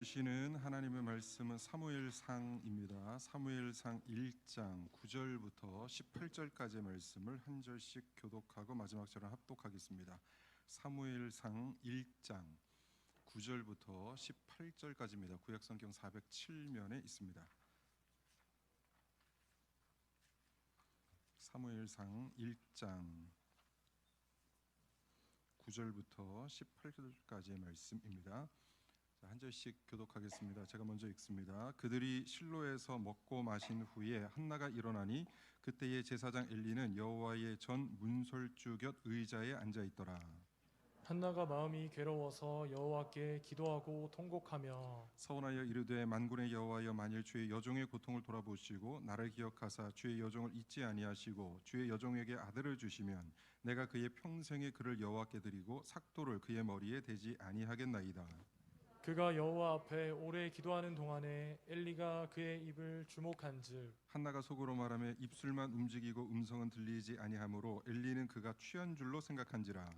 주시는 하나님의 말씀은 사무엘상입니다. 사무엘상 1장 9절부터 18절까지의 말씀을 한 절씩 교독하고 마지막 절은 합독하겠습니다. 사무엘상 1장 9절부터 18절까지입니다. 구약성경 407면에 있습니다. 사무엘상 1장 9절부터 18절까지의 말씀입니다. 한 절씩 교독하겠습니다. 제가 먼저 읽습니다. 그들이 실로에서 먹고 마신 후에 한나가 일어나니 그때의 제사장 엘리는 여호와의 전 문설주 곁 의자에 앉아 있더라. 한나가 마음이 괴로워서 여호와께 기도하고 통곡하며 서원하여 이르되 만군의 여호와여, 만일 주의 여종의 고통을 돌아보시고 나를 기억하사 주의 여종을 잊지 아니하시고 주의 여종에게 아들을 주시면 내가 그의 평생에 그를 여호와께 드리고 삭도를 그의 머리에 대지 아니하겠나이다. 그가 여호와 앞에 오래 기도하는 동안에 엘리가 그의 입을 주목한즉 한나가 속으로 말하며 입술만 움직이고 음성은 들리지 아니하므로 엘리는 그가 취한 줄로 생각한지라.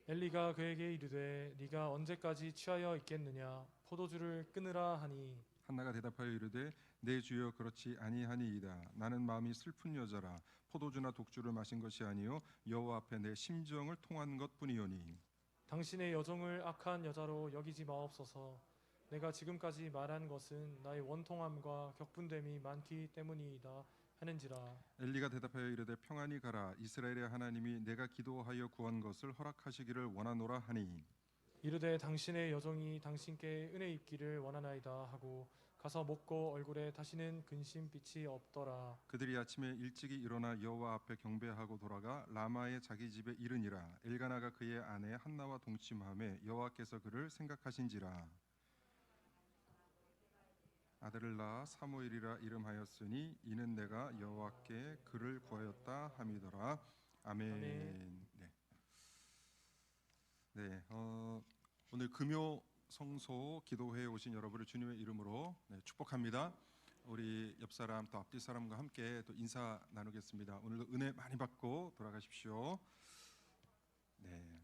엘리가 그에게 이르되 네가 언제까지 취하여 있겠느냐 포도주를 끊으라 하니 한나가 대답하여 이르되 내 주여 그렇지 아니하니이다. 나는 마음이 슬픈 여자라. 포도주나 독주를 마신 것이 아니요 여호와 앞에 내 심정을 통한 것뿐이오니 당신의 여종을 악한 여자로 여기지 마옵소서. 내가 지금까지 말한 것은 나의 원통함과 격분됨이 많기 때문이이다 하는지라. 엘리가 대답하여 이르되 평안히 가라. 이스라엘의 하나님이 내가 기도하여 구한 것을 허락하시기를 원하노라 하니 이르되 당신의 여종이 당신께 은혜 입기를 원하나이다 하고 가서 먹고 얼굴에 다시는 근심빛이 없더라. 그들이 아침에 일찍이 일어나 여호와 앞에 경배하고 돌아가 라마의 자기 집에 이르니라. 엘가나가 그의 아내 한나와 동침하매 여호와께서 그를 생각하신지라. 아들을 낳아 사무엘이라 이름하였으니 이는 내가 여호와께 그를 구하였다 함이더라. 아멘. 아멘. 네, 오늘 금요 성소 기도회에 오신 여러분을 주님의 이름으로 축복합니다. 우리 옆 사람 또 앞뒤 사람과 함께 또 인사 나누겠습니다. 오늘도 은혜 많이 받고 돌아가십시오. 네.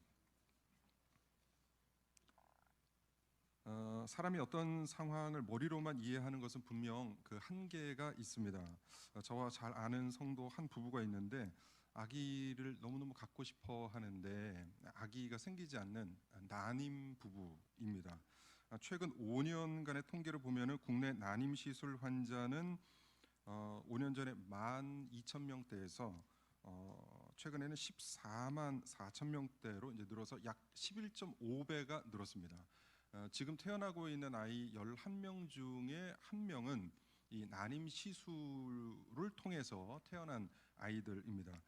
사람이 어떤 상황을 머리로만 이해하는 것은 분명 그 한계가 있습니다. 저와 잘 아는 성도 한 부부가 있는데 아기를 너무너무 갖고 싶어 하는데 아기가 생기지 않는 난임 부부입니다. 최근 5년간의 통계를 보면은 국내 난임 시술 환자는 5년 전에 12,000명대에서 최근에는 14만 4천 명대로 이제 늘어서 약 11.5배가 늘었습니다. 지금 태어나고 있는 아이 11명 중에 1명은 이 난임 시술을 통해서 태어난 아이들입니다.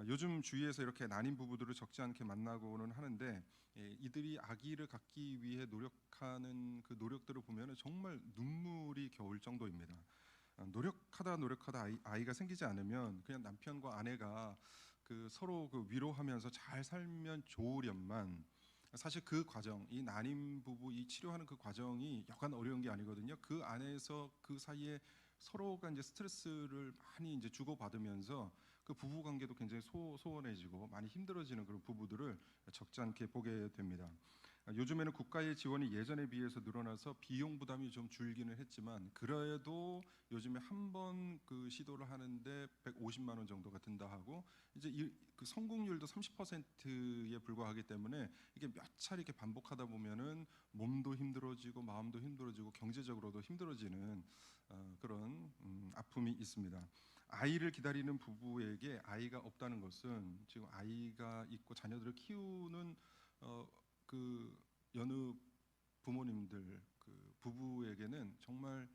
요즘 주위에서 이렇게 난임 부부들을 적지 않게 만나고는 하는데 이들이 아기를 갖기 위해 노력하는 그 노력들을 보면 정말 눈물이 겨울 정도입니다. 노력하다 아이가 생기지 않으면 그냥 남편과 아내가 그 서로 그 위로하면서 잘 살면 좋으련만 사실 그 과정, 이 난임 부부 이 치료하는 그 과정이 여간 어려운 게 아니거든요. 그 안에서 그 사이에 서로가 이제 스트레스를 많이 이제 주고 받으면서 그 부부 관계도 굉장히 소원해지고 많이 힘들어지는 그런 부부들을 적지 않게 보게 됩니다. 요즘에는 국가의 지원이 예전에 비해서 늘어나서 비용 부담이 좀 줄기는 했지만 그래도 요즘에 한 번 그 시도를 하는데 150만 원 정도가 든다 하고 이제 그 성공률도 30%에 불과하기 때문에 이게 몇 차례 이렇게 반복하다 보면은 몸도 힘들어지고 마음도 힘들어지고 경제적으로도 힘들어지는 그런 아픔이 있습니다. 아이를 기다리는 부부에게 아이가 없다는 것은 지금 아이가 있고 자녀들을 키우는 그 여느 부모님들 그 부부에게는 정말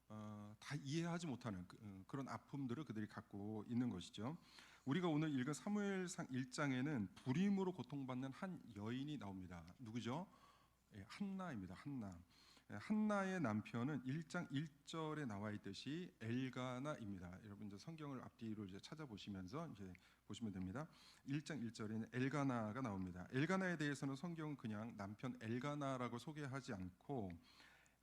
다 이해하지 못하는 그런 아픔들을 그들이 갖고 있는 것이죠. 우리가 오늘 읽은 사무엘상 1장에는 불임으로 고통받는 한 여인이 나옵니다. 누구죠? 한나입니다. 한나. 한나의 남편은 1장 1절에 나와 있듯이 엘가나입니다. 여러분 이제 성경을 앞뒤로 이제 찾아보시면서 이제 보시면 됩니다. 1장 1절에는 엘가나가 나옵니다. 엘가나에 대해서는 성경은 그냥 남편 엘가나라고 소개하지 않고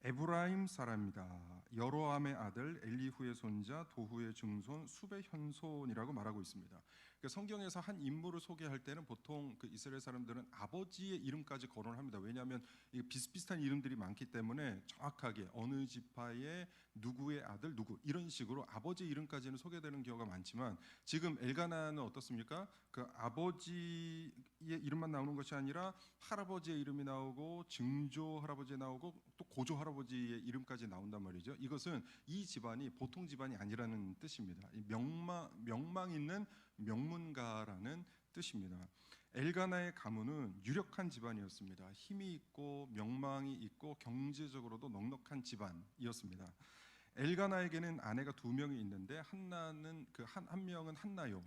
에브라임 사람이다. 여로함의 아들 엘리후의 손자 도후의 증손 숲의 현손이라고 말하고 있습니다. 그러니까 성경에서 한 인물을 소개할 때는 보통 그 이스라엘 사람들은 아버지의 이름까지 거론을 합니다. 왜냐하면 이 비슷비슷한 이름들이 많기 때문에 정확하게 어느 지파의 누구의 아들 누구 이런 식으로 아버지 이름까지는 소개되는 경우가 많지만 지금 엘가나는 어떻습니까? 그 아버지의 이름만 나오는 것이 아니라 할아버지의 이름이 나오고 증조 할아버지 나오고 또 고조 할아버지의 이름까지 나온단 말이죠. 이것은 이 집안이 보통 집안이 아니라는 뜻입니다. 이 명망 있는 명문가라는 뜻입니다. 엘가나의 가문은 유력한 집안이었습니다. 힘이 있고 명망이 있고 경제적으로도 넉넉한 집안이었습니다. 엘가나에게는 아내가 2명이 있는데 한나는 한 명은 한나요.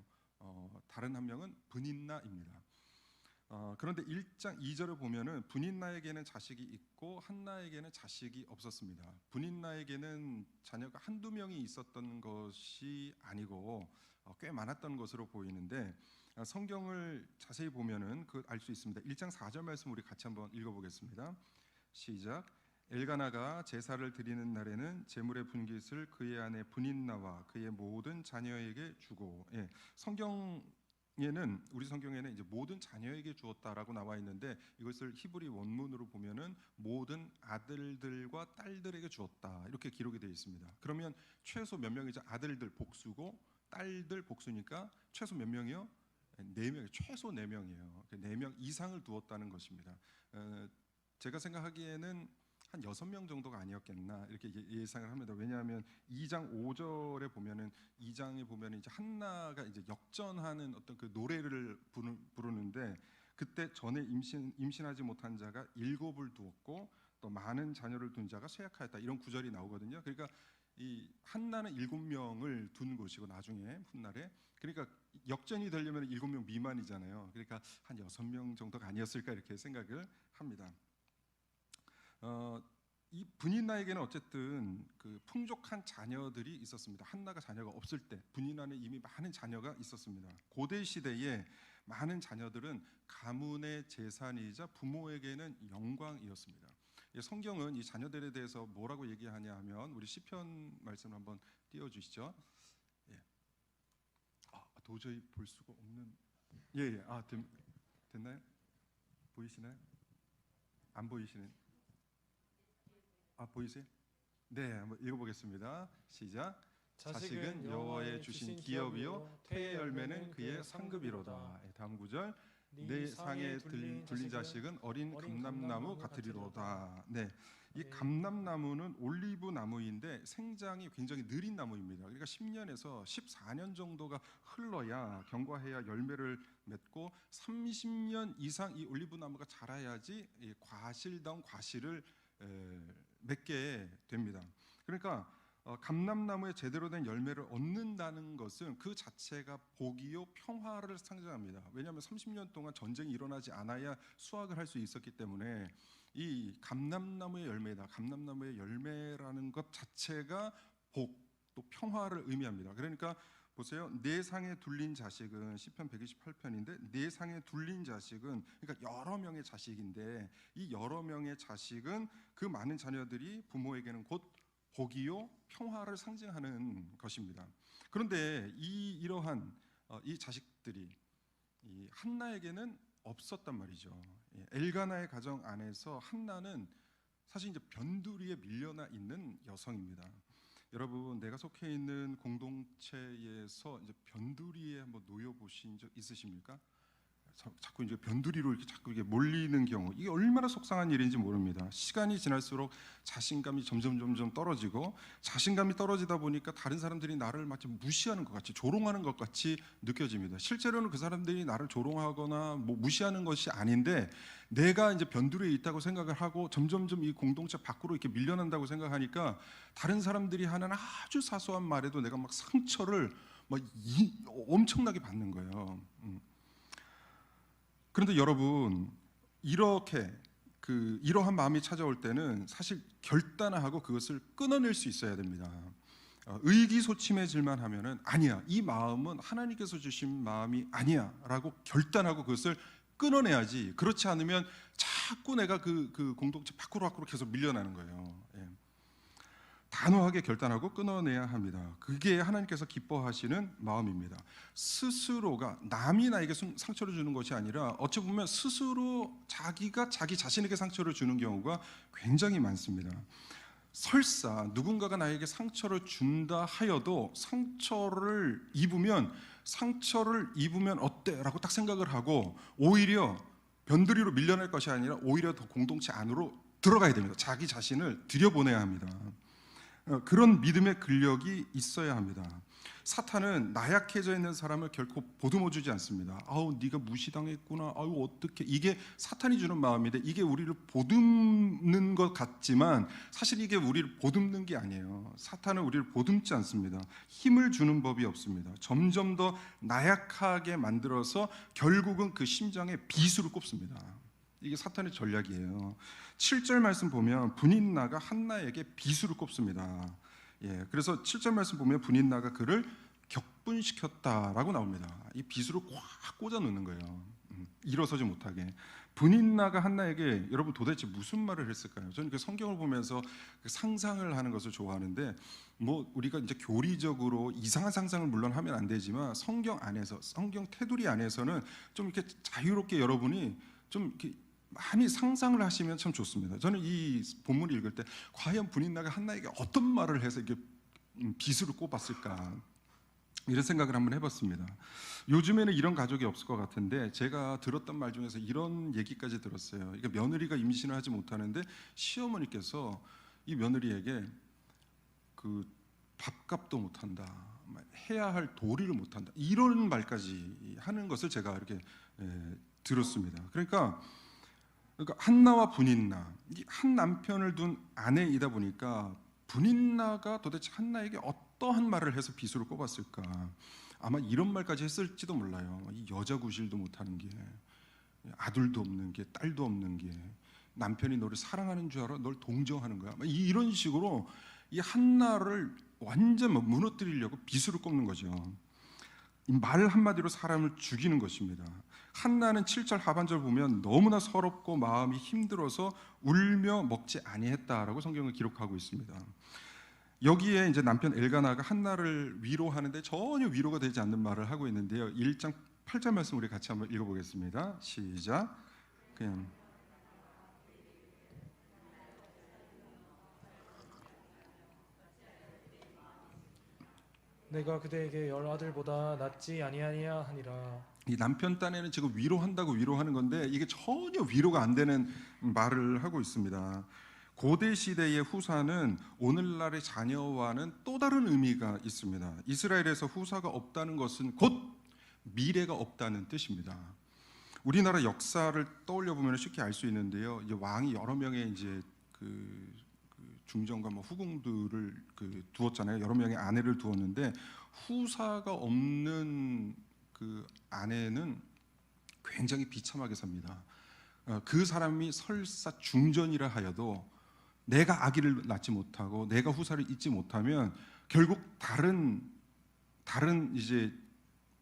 다른 한 명은 브닌나입니다. 그런데 1장 2절을 보면은 브닌나에게는 자식이 있고 한나에게는 자식이 없었습니다. 브닌나에게는 자녀가 한두 명이 있었던 것이 아니고 꽤 많았던 것으로 보이는데 성경을 자세히 보면은 그 알 수 있습니다. 1장 4절 말씀 우리 같이 한번 읽어보겠습니다. 시작. 엘가나가 제사를 드리는 날에는 제물의 분깃을 그의 아내 브닌나와 그의 모든 자녀에게 주고, 우리 성경에는 이제 모든 자녀에게 주었다라고 나와 있는데 이것을 히브리 원문으로 보면은 모든 아들들과 딸들에게 주었다 이렇게 기록이 되어 있습니다. 그러면 최소 몇 명이죠? 아들들 복수고 딸들 복수니까 최소 몇 명이요? 4명, 최소 4명이에요. 4명 이상을 두었다는 것입니다. 제가 생각하기에는 한 6명 정도가 아니었겠나 이렇게 예상을 합니다. 왜냐하면 2장 5절에 보면은 2장에 보면은 이제 한나가 이제 역전하는 어떤 그 노래를 부르는데 그때 전에 임신하지 못한 자가 7을 두었고 또 많은 자녀를 둔 자가 쇠약하였다 이런 구절이 나오거든요. 그러니까 이 한나는 7명을 둔 것이고 나중에 훗날에 그러니까 역전이 되려면 7명 미만이잖아요. 그러니까 한 6명 정도가 아니었을까 이렇게 생각을 합니다. 이 브닌나에게는 어쨌든 그 풍족한 자녀들이 있었습니다. 한나가 자녀가 없을 때 브닌나는 이미 많은 자녀가 있었습니다. 고대 시대에 많은 자녀들은 가문의 재산이자 부모에게는 영광이었습니다. 성경은 이 자녀들에 대해서 뭐라고 얘기하냐 하면 우리 시편 말씀을 한번 띄워주시죠. 도저히 볼 수가 없는 됐나요? 보이시나요? 안 보이시는? 보이세요? 네, 한번 읽어보겠습니다. 시작. 자식은 여호와의 주신 기업이요 태의 열매는 그의 상급이로다. 다음 구절. 내 상에 둘린 자식은 어린 감람나무 같으리로다. 네, 이 감람나무는 올리브 나무인데 생장이 굉장히 느린 나무입니다. 그러니까 10년에서 14년 정도가 흘러야 경과해야 열매를 맺고 30년 이상 이 올리브 나무가 자라야지 과실다운 과실을 맺게 됩니다. 그러니까 감람나무에 제대로 된 열매를 얻는다는 것은 그 자체가 복이요 평화를 상징합니다. 왜냐하면 30년 동안 전쟁이 일어나지 않아야 수확을 할 수 있었기 때문에 이 감람나무의 열매다. 감람나무의 열매라는 것 자체가 복, 또 평화를 의미합니다. 그러니까 보세요. 내 상에 둘린 자식은 시편 128편인데 내 상에 둘린 자식은 그러니까 여러 명의 자식인데 이 여러 명의 자식은 그 많은 자녀들이 부모에게는 곧 복이요 평화를 상징하는 것입니다. 그런데 이러한 이 자식들이 이 한나에게는 없었단 말이죠. 엘가나의 가정 안에서 한나는 사실 이제 변두리에 밀려나 있는 여성입니다. 여러분, 내가 속해 있는 공동체에서 이제 변두리에 한번 놓여 보신 적 있으십니까? 자꾸 이제 변두리로 이렇게 자꾸 이게 몰리는 경우, 이게 얼마나 속상한 일인지 모릅니다. 시간이 지날수록 자신감이 점점 떨어지고, 자신감이 떨어지다 보니까 다른 사람들이 나를 마치 무시하는 것 같이, 조롱하는 것 같이 느껴집니다. 실제로는 그 사람들이 나를 조롱하거나 뭐 무시하는 것이 아닌데, 내가 이제 변두리에 있다고 생각을 하고 점점 이 공동체 밖으로 이렇게 밀려난다고 생각하니까 다른 사람들이 하는 아주 사소한 말에도 내가 막 상처를 막 엄청나게 받는 거예요. 그런데 여러분, 이러한 마음이 찾아올 때는 사실 결단하고 그것을 끊어낼 수 있어야 됩니다. 의기소침해질만 하면은 아니야, 이 마음은 하나님께서 주신 마음이 아니야라고 결단하고 그것을 끊어내야지. 그렇지 않으면 자꾸 내가 그 공동체 밖으로 계속 밀려나는 거예요. 단호하게 결단하고 끊어내야 합니다. 그게 하나님께서 기뻐하시는 마음입니다. 스스로가 남이 나에게 상처를 주는 것이 아니라 어찌 보면 스스로 자기가 자기 자신에게 상처를 주는 경우가 굉장히 많습니다. 설사 누군가가 나에게 상처를 준다 하여도 상처를 입으면 어때? 라고 딱 생각을 하고 오히려 변두리로 밀려날 것이 아니라 오히려 더 공동체 안으로 들어가야 됩니다. 자기 자신을 들여보내야 합니다. 그런 믿음의 근력이 있어야 합니다. 사탄은 나약해져 있는 사람을 결코 보듬어 주지 않습니다. 아우 네가 무시당했구나. 아우 어떻게, 이게 사탄이 주는 마음인데 이게 우리를 보듬는 것 같지만 사실 이게 우리를 보듬는 게 아니에요. 사탄은 우리를 보듬지 않습니다. 힘을 주는 법이 없습니다. 점점 더 나약하게 만들어서 결국은 그 심장에 비수를 꼽습니다. 이게 사탄의 전략이에요. 7절 말씀 보면 분인나가 한나에게 비수를 꼽습니다. 그래서 7절 말씀 보면 분인나가 그를 격분시켰다라고 나옵니다. 이 비수를 꽉 꽂아 놓는 거예요. 일어서지 못하게. 분인나가 한나에게 여러분 도대체 무슨 말을 했을까요? 저는 그 성경을 보면서 상상을 하는 것을 좋아하는데 뭐 우리가 이제 교리적으로 이상한 상상을 물론 하면 안 되지만 성경 안에서, 성경 테두리 안에서는 좀 이렇게 자유롭게 여러분이 좀 이렇게 많이 상상을 하시면 참 좋습니다. 저는 이 본문을 읽을 때 과연 분인나가 한나에게 어떤 말을 해서 이렇게 비수를 꼽았을까 이런 생각을 한번 해봤습니다. 요즘에는 이런 가족이 없을 것 같은데 제가 들었던 말 중에서 이런 얘기까지 들었어요. 그러니까 며느리가 임신을 하지 못하는데 시어머니께서 이 며느리에게 그 밥값도 못한다, 해야 할 도리를 못한다, 이런 말까지 하는 것을 제가 이렇게 들었습니다. 그러니까 한나와 분인나, 이 한 남편을 둔 아내이다 보니까 분인나가 도대체 한나에게 어떠한 말을 해서 비수를 꼽았을까? 아마 이런 말까지 했을지도 몰라요. 이 여자 구실도 못하는 게, 아들도 없는 게, 딸도 없는 게, 남편이 너를 사랑하는 줄 알아? 널 동정하는 거야. 이런 식으로 이 한나를 완전 무너뜨리려고 비수를 꼽는 거죠. 이 말 한마디로 사람을 죽이는 것입니다. 한나는 7절 하반절 보면 너무나 서럽고 마음이 힘들어서 울며 먹지 아니했다라고 성경을 기록하고 있습니다. 여기에 이제 남편 엘가나가 한나를 위로하는데 전혀 위로가 되지 않는 말을 하고 있는데요. 1장 8절 말씀 우리 같이 한번 읽어보겠습니다. 시작. 그냥 내가 그대에게 열 아들보다 낫지 아니하니야 하니라. 이 남편 딴에는 지금 위로한다고 위로하는 건데 이게 전혀 위로가 안 되는 말을 하고 있습니다. 고대 시대의 후사는 오늘날의 자녀와는 또 다른 의미가 있습니다. 이스라엘에서 후사가 없다는 것은 곧 미래가 없다는 뜻입니다. 우리나라 역사를 떠올려 보면 쉽게 알 수 있는데요. 이제 왕이 여러 명의 이제 그 중정과 뭐 후궁들을 두었잖아요. 여러 명의 아내를 두었는데 후사가 없는 그 아내는 굉장히 비참하게 삽니다. 그 사람이 설사 중전이라 하여도 내가 아기를 낳지 못하고 내가 후사를 잇지 못하면 결국 다른 이제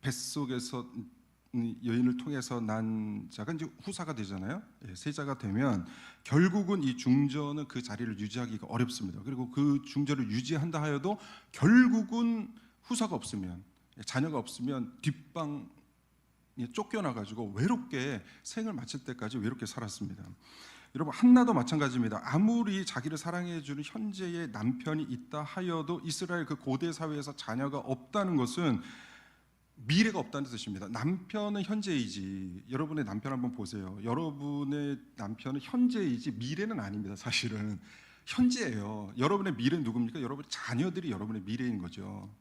뱃속에서 여인을 통해서 난 자가 이제 후사가 되잖아요. 세자가 되면 결국은 이 중전은 그 자리를 유지하기가 어렵습니다. 그리고 그 중전을 유지한다 하여도 결국은 후사가 없으면, 자녀가 없으면 뒷방에 쫓겨나가지고 외롭게 생을 마칠 때까지 외롭게 살았습니다. 여러분, 한나도 마찬가지입니다. 아무리 자기를 사랑해주는 현재의 남편이 있다 하여도 이스라엘 그 고대 사회에서 자녀가 없다는 것은 미래가 없다는 뜻입니다. 남편은 현재이지, 여러분의 남편 한번 보세요. 여러분의 남편은 현재이지 미래는 아닙니다. 사실은 현재예요. 여러분의 미래는 누굽니까? 여러분의 자녀들이 여러분의 미래인 거죠.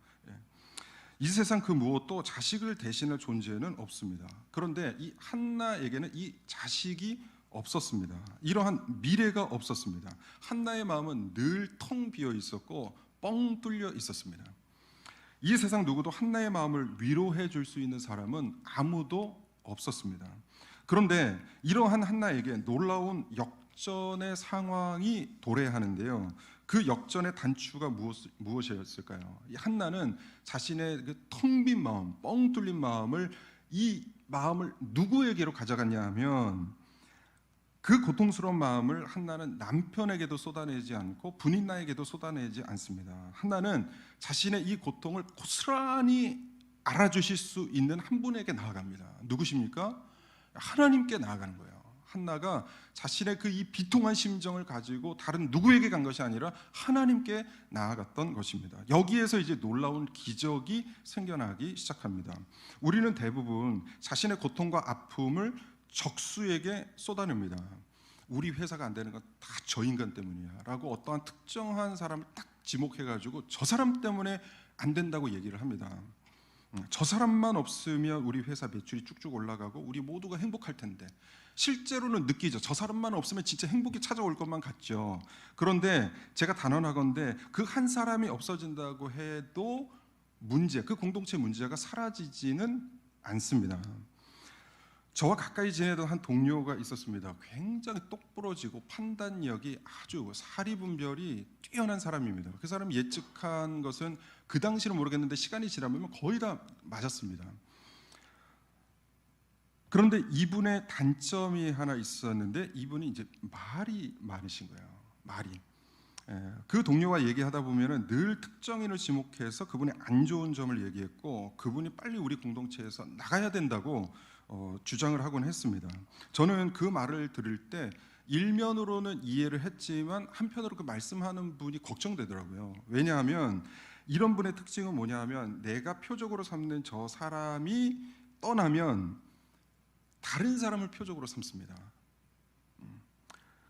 이 세상 그 무엇도 자식을 대신할 존재는 없습니다. 그런데 이 한나에게는 이 자식이 없었습니다. 이러한 미래가 없었습니다. 한나의 마음은 늘 텅 비어 있었고 뻥 뚫려 있었습니다. 이 세상 누구도 한나의 마음을 위로해 줄 수 있는 사람은 아무도 없었습니다. 그런데 이러한 한나에게 놀라운 역전의 상황이 도래하는데요. 그 역전의 단추가 무엇이었을까요? 이 한나는 자신의 그 텅 빈 마음, 뻥 뚫린 마음을, 이 마음을 누구에게로 가져갔냐 하면 그 고통스러운 마음을 한나는 남편에게도 쏟아내지 않고 분인나에게도 쏟아내지 않습니다. 한나는 자신의 이 고통을 고스란히 알아주실 수 있는 한 분에게 나아갑니다. 누구십니까? 하나님께 나아가는 거예요. 한나가 자신의 그 이 비통한 심정을 가지고 다른 누구에게 간 것이 아니라 하나님께 나아갔던 것입니다. 여기에서 이제 놀라운 기적이 생겨나기 시작합니다. 우리는 대부분 자신의 고통과 아픔을 적수에게 쏟아냅니다. 우리 회사가 안 되는 건 다 저 인간 때문이야 라고 어떠한 특정한 사람을 딱 지목해가지고 저 사람 때문에 안 된다고 얘기를 합니다. 저 사람만 없으면 우리 회사 매출이 쭉쭉 올라가고 우리 모두가 행복할 텐데, 실제로는 느끼죠. 저 사람만 없으면 진짜 행복이 찾아올 것만 같죠. 그런데 제가 단언하건대 그 한 사람이 없어진다고 해도 그 공동체 문제가 사라지지는 않습니다. 저와 가까이 지내던 한 동료가 있었습니다. 굉장히 똑부러지고 판단력이 아주 사리분별이 뛰어난 사람입니다. 그 사람이 예측한 것은 그 당시는 모르겠는데 시간이 지나면 거의 다 맞았습니다. 그런데 이분의 단점이 하나 있었는데, 이분이 이제 말이 많으신 거예요. 말이. 그 동료와 얘기하다 보면은 늘 특정인을 지목해서 그분의 안 좋은 점을 얘기했고, 그분이 빨리 우리 공동체에서 나가야 된다고 주장을 하곤 했습니다. 저는 그 말을 들을 때 일면으로는 이해를 했지만 한편으로 그 말씀하는 분이 걱정되더라고요. 왜냐하면 이런 분의 특징은 뭐냐 하면, 내가 표적으로 삼는 저 사람이 떠나면 다른 사람을 표적으로 삼습니다.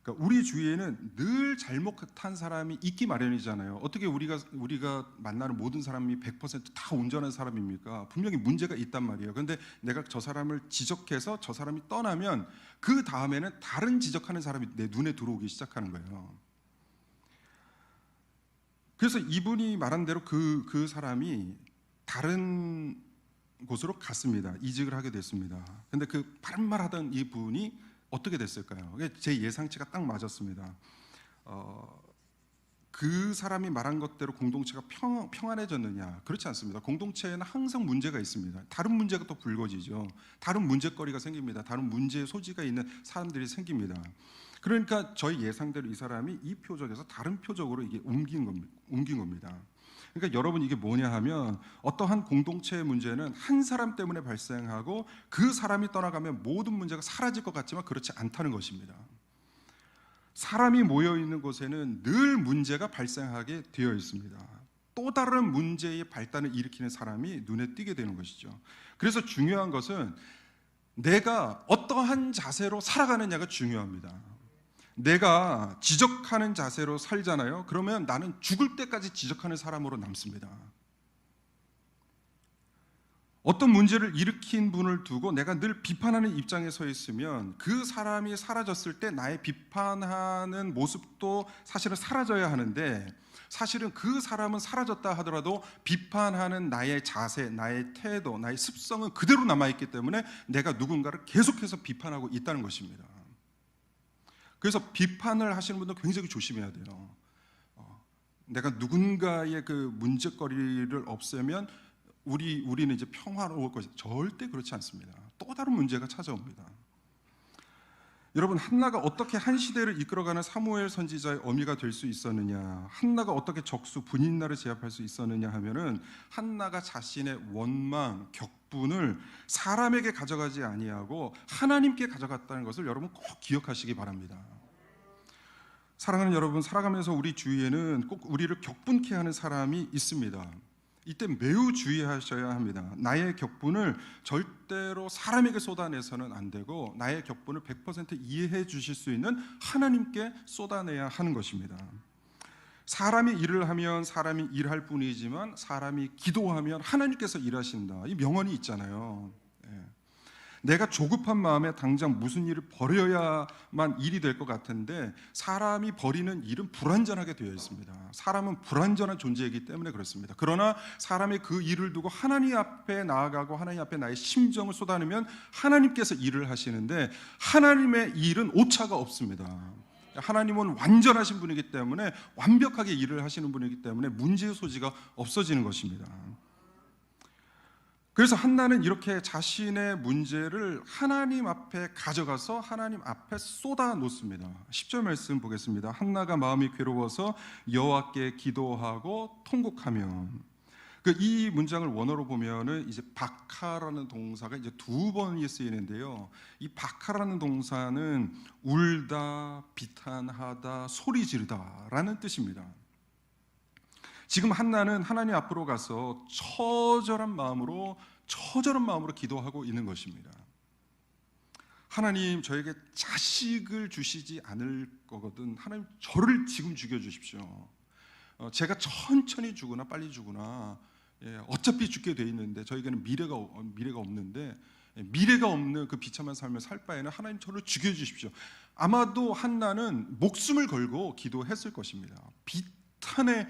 그러니까 우리 주위에는 늘 잘못한 사람이 있기 마련이잖아요. 어떻게 우리가 만나는 모든 사람이 100%다 온전한 사람입니까? 분명히 문제가 있단 말이에요. 그런데 내가 저 사람을 지적해서 저 사람이 떠나면 그 다음에는 다른 지적하는 사람이 내 눈에 들어오기 시작하는 거예요. 그래서 이분이 말한 대로 그 사람이 다른 곳으로 갔습니다. 이직을 하게 됐습니다. 근데 그 바른말 하던 이 분이 어떻게 됐을까요? 제 예상치가 딱 맞았습니다. 그 사람이 말한 것대로 공동체가 평안해졌느냐? 그렇지 않습니다. 공동체에는 항상 문제가 있습니다. 다른 문제가 또 불거지죠. 다른 문제거리가 생깁니다. 다른 문제의 소지가 있는 사람들이 생깁니다. 그러니까 저희 예상대로 이 사람이 이 표적에서 다른 표적으로 이게 옮긴 겁니다. 그러니까 여러분, 이게 뭐냐 하면, 어떠한 공동체의 문제는 한 사람 때문에 발생하고 그 사람이 떠나가면 모든 문제가 사라질 것 같지만 그렇지 않다는 것입니다. 사람이 모여 있는 곳에는 늘 문제가 발생하게 되어 있습니다. 또 다른 문제의 발단을 일으키는 사람이 눈에 띄게 되는 것이죠. 그래서 중요한 것은 내가 어떠한 자세로 살아가느냐가 중요합니다. 내가 지적하는 자세로 살잖아요. 그러면 나는 죽을 때까지 지적하는 사람으로 남습니다. 어떤 문제를 일으킨 분을 두고 내가 늘 비판하는 입장에 서 있으면 그 사람이 사라졌을 때 나의 비판하는 모습도 사실은 사라져야 하는데, 사실은 그 사람은 사라졌다 하더라도 비판하는 나의 자세, 나의 태도, 나의 습성은 그대로 남아있기 때문에 내가 누군가를 계속해서 비판하고 있다는 것입니다. 그래서 비판을 하시는 분들 굉장히 조심해야 돼요. 내가 누군가의 그 문제거리를 없애면 우리는 이제 평화로울 것이, 절대 그렇지 않습니다. 또 다른 문제가 찾아옵니다. 여러분, 한나가 어떻게 한 시대를 이끌어가는 사무엘 선지자의 어미가 될 수 있었느냐, 한나가 어떻게 적수 분인나를 제압할 수 있었느냐 하면은, 한나가 자신의 원망, 격분을 사람에게 가져가지 아니하고 하나님께 가져갔다는 것을 여러분 꼭 기억하시기 바랍니다. 사랑하는 여러분, 살아가면서 우리 주위에는 꼭 우리를 격분케 하는 사람이 있습니다. 이때 매우 주의하셔야 합니다. 나의 격분을 절대로 사람에게 쏟아내서는 안 되고, 나의 격분을 100% 이해해 주실 수 있는 하나님께 쏟아내야 하는 것입니다. 사람이 일을 하면 사람이 일할 뿐이지만, 사람이 기도하면 하나님께서 일하신다. 이 명언이 있잖아요. 내가 조급한 마음에 당장 무슨 일을 벌여야만 일이 될 것 같은데, 사람이 벌이는 일은 불완전하게 되어 있습니다. 사람은 불완전한 존재이기 때문에 그렇습니다. 그러나 사람이 그 일을 두고 하나님 앞에 나아가고 하나님 앞에 나의 심정을 쏟아내면 하나님께서 일을 하시는데, 하나님의 일은 오차가 없습니다. 하나님은 완전하신 분이기 때문에, 완벽하게 일을 하시는 분이기 때문에 문제의 소지가 없어지는 것입니다. 그래서 한나는 이렇게 자신의 문제를 하나님 앞에 가져가서 하나님 앞에 쏟아 놓습니다. 10절 말씀 보겠습니다. 한나가 마음이 괴로워서 여호와께 기도하고 통곡하며, 이 문장을 원어로 보면은 이제 바카라는 동사가 이제 두 번이 쓰이는데요. 이 바카라는 동사는 울다, 비탄하다, 소리 지르다라는 뜻입니다. 지금 한나는 하나님 앞으로 가서 처절한 마음으로 기도하고 있는 것입니다. 하나님, 저에게 자식을 주시지 않을 거거든. 하나님, 저를 지금 죽여주십시오. 제가 천천히 죽으나 빨리 죽으나 어차피 죽게 돼 있는데, 저에게는 미래가 없는데, 미래가 없는 그 비참한 삶을 살 바에는 하나님, 저를 죽여주십시오. 아마도 한나는 목숨을 걸고 기도했을 것입니다. 비탄의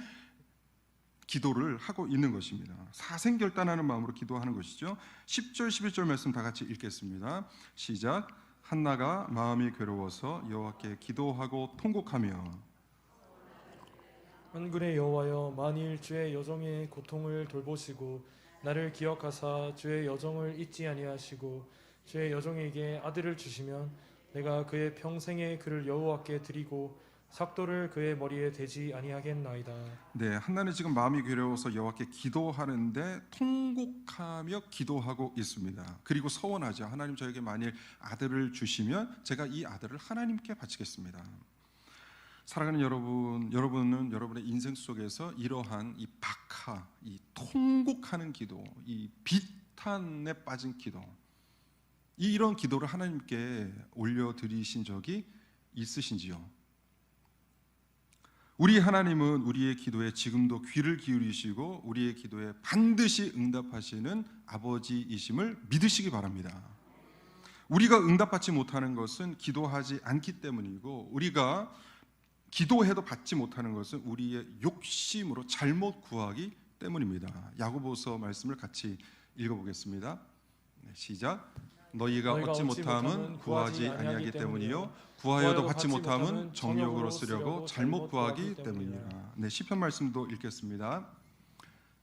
기도를 하고 있는 것입니다. 사생결단하는 마음으로 기도하는 것이죠. 10절 11절 말씀 다 같이 읽겠습니다. 시작. 한나가 마음이 괴로워서 여호와께 기도하고 통곡하며, 만군의 여호와여, 만일 주의 여종의 고통을 돌보시고 나를 기억하사 주의 여종을 잊지 아니하시고 주의 여종에게 아들을 주시면 내가 그의 평생에 그를 여호와께 드리고 삭도를 그의 머리에 대지 아니하겠나이다. 네, 한나는 지금 마음이 괴로워서 여호와께 기도하는데 통곡하며 기도하고 있습니다. 그리고 서원하죠. 하나님, 저에게 만일 아들을 주시면 제가 이 아들을 하나님께 바치겠습니다. 사랑하는 여러분은 여러분의 인생 속에서 이러한 이 박하, 이 통곡하는 기도, 이 비탄에 빠진 기도, 이런 기도를 하나님께 올려드리신 적이 있으신지요? 우리 하나님은 우리의 기도에 지금도 귀를 기울이시고 우리의 기도에 반드시 응답하시는 아버지이심을 믿으시기 바랍니다. 우리가 응답받지 못하는 것은 기도하지 않기 때문이고, 우리가 기도해도 받지 못하는 것은 우리의 욕심으로 잘못 구하기 때문입니다. 야고보서 말씀을 같이 읽어보겠습니다. 시작. 너희가 얻지 못함은 구하지 아니하기 때문이요 구하여도 받지 못함은 정욕으로 쓰려고 잘못 구하기 때문이라. 네, 시편 말씀도 읽겠습니다.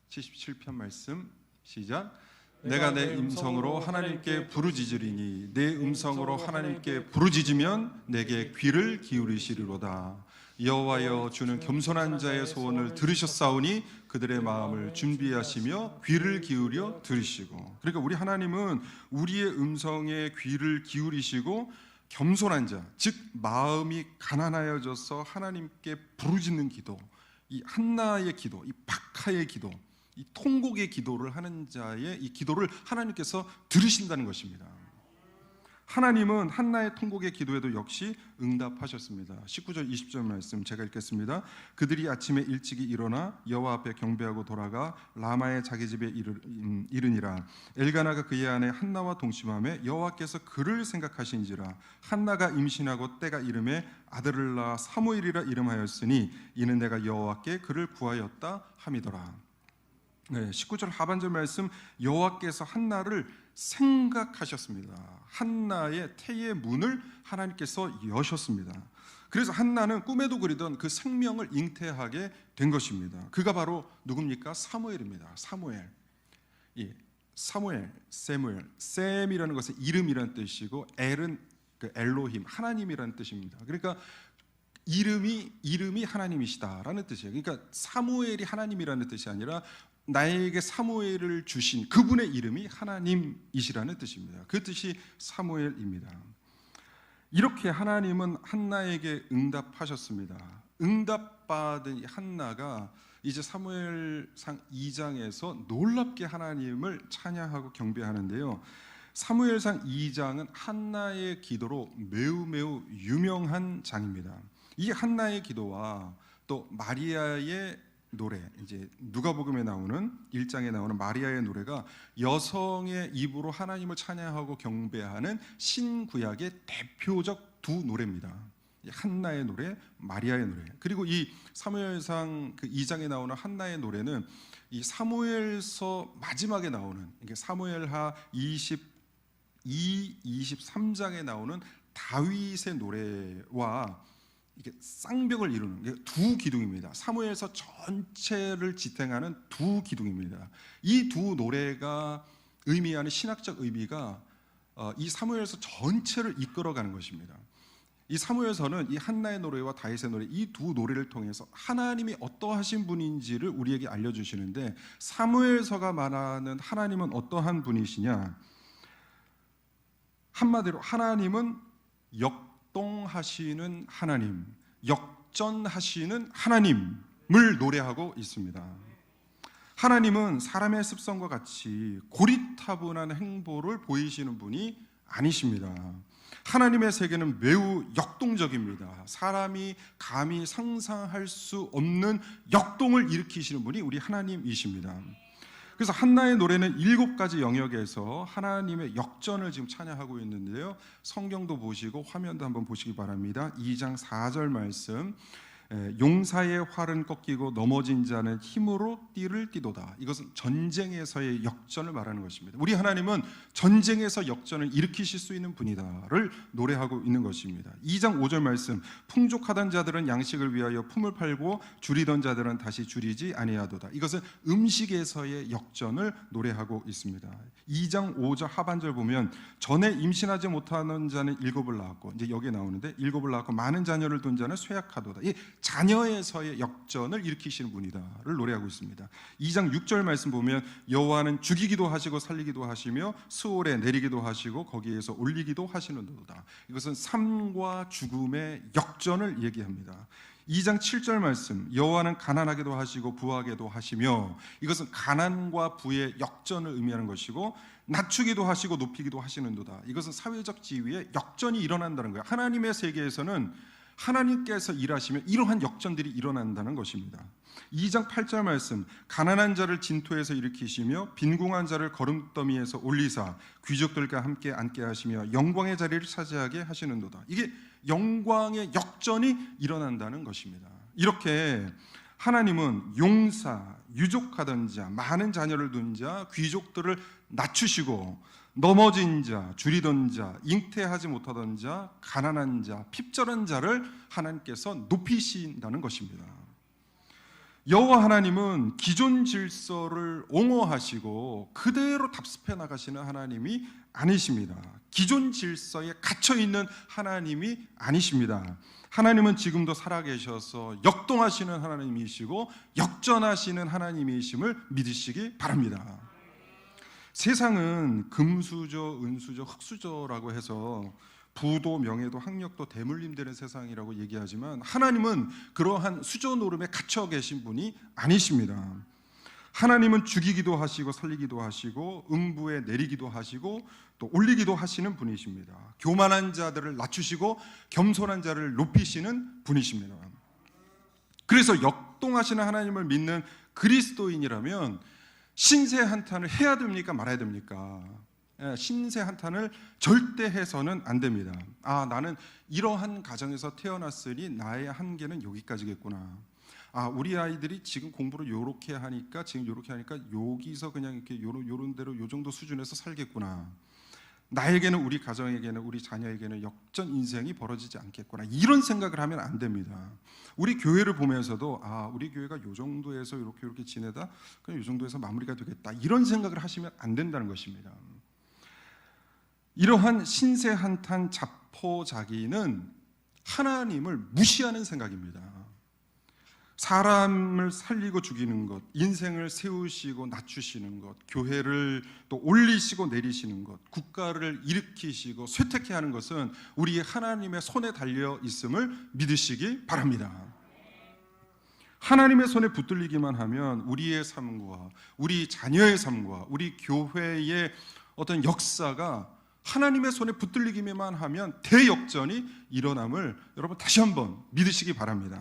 77편 말씀 시작. 내가 내 음성으로 하나님께 부르짖으리니 내 음성으로 하나님께 부르짖으면 내게 귀를 기울이시리로다. 여호와여, 주는 겸손한 자의 소원을 들으셨사오니 그들의 마음을 준비하시며 귀를 기울여 들으시고. 그러니까 우리 하나님은 우리의 음성에 귀를 기울이시고 겸손한 자, 즉 마음이 가난하여져서 하나님께 부르짖는 기도, 이 한나의 기도, 이 박하의 기도, 이 통곡의 기도를 하는 자의 이 기도를 하나님께서 들으신다는 것입니다. 하나님은 한나의 통곡의 기도에도 역시 응답하셨습니다. 19절 20절 말씀 제가 읽겠습니다. 그들이 아침에 일찍이 일어나 여호와 앞에 경배하고 돌아가 라마의 자기 집에 이르니라. 엘가나가 그의 아내 한나와 동침하며 여호와께서 그를 생각하신지라. 한나가 임신하고 때가 이름에 아들을 낳아 사무엘이라 이름하였으니 이는 내가 여호와께 그를 구하였다 함이더라. 네, 19절 하반절 말씀, 여호와께서 한나를 생각하셨습니다. 한나의 태의 문을 하나님께서 여셨습니다. 그래서 한나는 꿈에도 그리던 그 생명을 잉태하게 된 것입니다. 그가 바로 누굽니까? 사무엘입니다. 사무엘. 예, 사무엘, 세무엘. 셈이라는 것은 이름이라는 뜻이고 엘은 그 엘로힘, 하나님이라는 뜻입니다. 그러니까 이름이 하나님이시다라는 뜻이에요. 그러니까 사무엘이 하나님이라는 뜻이 아니라 나에게 사무엘을 주신 그분의 이름이 하나님이시라는 뜻입니다. 그 뜻이 사무엘입니다. 이렇게 하나님은 한나에게 응답하셨습니다. 응답받은 이 한나가 이제 사무엘상 2장에서 놀랍게 하나님을 찬양하고 경배하는데요. 사무엘상 2장은 한나의 기도로 매우 유명한 장입니다. 이 한나의 기도와 또 마리아의 노래, 이제 누가복음에 나오는 1장에 나오는 마리아의 노래가 여성의 입으로 하나님을 찬양하고 경배하는 신구약의 대표적 두 노래입니다. 한나의 노래, 마리아의 노래. 그리고 이 사무엘상 그 2장에 나오는 한나의 노래는 이 사무엘서 마지막에 나오는, 이게 사무엘하 22, 23장에 나오는 다윗의 노래와 이게 쌍벽을 이루는 게 두 기둥입니다. 사무엘서 전체를 지탱하는 두 기둥입니다. 이 두 노래가 의미하는 신학적 의미가 이 사무엘서 전체를 이끌어가는 것입니다. 이 사무엘서는 이 한나의 노래와 다윗의 노래, 이 두 노래를 통해서 하나님이 어떠하신 분인지를 우리에게 알려주시는데, 사무엘서가 말하는 하나님은 어떠한 분이시냐, 한마디로 하나님은 역동하시는 하나님, 역전하시는 하나님을 노래하고 있습니다. 하나님은 사람의 습성과 같이 고리타분한 행보를 보이시는 분이 아니십니다. 하나님의 세계는 매우 역동적입니다. 사람이 감히 상상할 수 없는 역동을 일으키시는 분이 우리 하나님이십니다. 그래서 한나의 노래는 7가지 영역에서 하나님의 역전을 지금 찬양하고 있는데요, 성경도 보시고 화면도 한번 보시기 바랍니다. 2장 4절 말씀, 용사의 활은 꺾이고 넘어진 자는 힘으로 띠를 띠도다. 이것은 전쟁에서의 역전을 말하는 것입니다. 우리 하나님은 전쟁에서 역전을 일으키실 수 있는 분이다를 노래하고 있는 것입니다. 2장 5절 말씀, 풍족하던 자들은 양식을 위하여 품을 팔고 줄이던 자들은 다시 줄이지 아니하도다. 이것은 음식에서의 역전을 노래하고 있습니다. 2장 5절 하반절 보면, 전에 임신하지 못하는 자는 7을 낳았고, 이제 여기에 나오는데 7을 낳았고 많은 자녀를 둔 자는 쇠약하도다. 이 자녀에서의 역전을 일으키시는 분이다를 노래하고 있습니다. 2장 6절 말씀 보면, 여호와는 죽이기도 하시고 살리기도 하시며 스올에 내리기도 하시고 거기에서 올리기도 하시는도다. 이것은 삶과 죽음의 역전을 얘기합니다. 2장 7절 말씀, 여호와는 가난하게도 하시고 부하게도 하시며, 이것은 가난과 부의 역전을 의미하는 것이고, 낮추기도 하시고 높이기도 하시는도다. 이것은 사회적 지위의 역전이 일어난다는 거예요. 하나님의 세계에서는 하나님께서 일하시면 이러한 역전들이 일어난다는 것입니다. 2장 8절 말씀, 가난한 자를 진토에서 일으키시며 빈궁한 자를 거름더미에서 올리사 귀족들과 함께 앉게 하시며 영광의 자리를 차지하게 하시는도다. 이게 영광의 역전이 일어난다는 것입니다. 이렇게 하나님은 용사, 유족하던 자, 많은 자녀를 둔 자, 귀족들을 낮추시고 넘어진 자, 줄이던 자, 잉태하지 못하던 자, 가난한 자, 핍절한 자를 하나님께서 높이신다는 것입니다. 여호와 하나님은 기존 질서를 옹호하시고 그대로 답습해 나가시는 하나님이 아니십니다. 기존 질서에 갇혀 있는 하나님이 아니십니다. 하나님은 지금도 살아계셔서 역동하시는 하나님이시고 역전하시는 하나님이심을 믿으시기 바랍니다. 세상은 금수저, 은수저, 흙수저라고 해서 부도, 명예도, 학력도 대물림되는 세상이라고 얘기하지만, 하나님은 그러한 수저 노름에 갇혀 계신 분이 아니십니다. 하나님은 죽이기도 하시고 살리기도 하시고 음부에 내리기도 하시고 또 올리기도 하시는 분이십니다. 교만한 자들을 낮추시고 겸손한 자를 높이시는 분이십니다. 그래서 역동하시는 하나님을 믿는 그리스도인이라면 신세 한탄을 해야 됩니까? 말아야 됩니까? 신세 한탄을 절대 해서는 안 됩니다. 나는 이러한 가정에서 태어났으니 나의 한계는 여기까지겠구나. 우리 아이들이 지금 공부를 요렇게 하니까 여기서 그냥 이렇게 요런 대로 요 정도 수준에서 살겠구나. 나에게는, 우리 가정에게는, 우리 자녀에게는 역전 인생이 벌어지지 않겠구나. 이런 생각을 하면 안 됩니다. 우리 교회를 보면서도 우리 교회가 요 정도에서 이렇게 지내다 그냥 요 정도에서 마무리가 되겠다, 이런 생각을 하시면 안 된다는 것입니다. 이러한 신세 한탄 자포자기는 하나님을 무시하는 생각입니다. 사람을 살리고 죽이는 것, 인생을 세우시고 낮추시는 것, 교회를 또 올리시고 내리시는 것, 국가를 일으키시고 쇠퇴케 하는 것은 우리 하나님의 손에 달려 있음을 믿으시기 바랍니다. 하나님의 손에 붙들리기만 하면 우리의 삶과 우리 자녀의 삶과 우리 교회의 어떤 역사가 하나님의 손에 붙들리기만 하면 대역전이 일어남을 여러분 다시 한번 믿으시기 바랍니다.